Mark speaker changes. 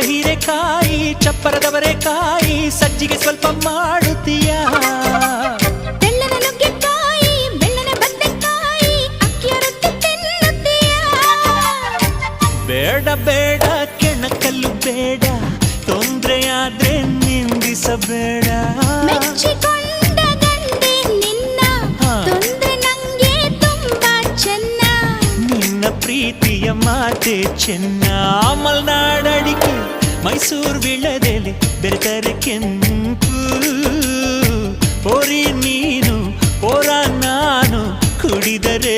Speaker 1: ಹೀರೆಕಾಯಿ ಚಪ್ಪರದವರೆಕಾಯಿ ಸಜ್ಜಿಗೆ ಸ್ವಲ್ಪ ಮಾಡುತ್ತೀಯಾ
Speaker 2: ಬೆಳ್ಳನ ನುಗ್ಗೆಕಾಯಿ ಬೆಳ್ಳನ ಬದನೆಕಾಯಿ ಅಕ್ಕಿಯ ರೊಟ್ಟಿ ತಿನ್ನುತ್ತೀಯಾ
Speaker 1: ಬೇಡ ಬೇಡ ಕೆಣಕಲ್ಲು ಬೇಡ ತೊಂದ್ರೆಯಾದ್ರೆ ನಿಂದಿಸಬೇಡ
Speaker 2: ಮೆಚ್ಚಿಕೊಂಡ ಗಂಡೆ ನಿನ್ನ ತೊಂದ್ರೆ ನಂಗೆ ತುಂಬಾ ಚೆನ್ನ
Speaker 1: ನಿನ್ನ ಪ್ರೀತಿಯ ಮಾತೆ ಚೆನ್ನ ಮಲ್ನಾಡಡಿಕೆ ಮೈಸೂರು ವಿಳದೆಲೆ ಬೆರೆತರೆ ಕೆಂಪು ಪೋರಿ ನೀನು ಪೋರ ನಾನು ಕುಡಿದರೆ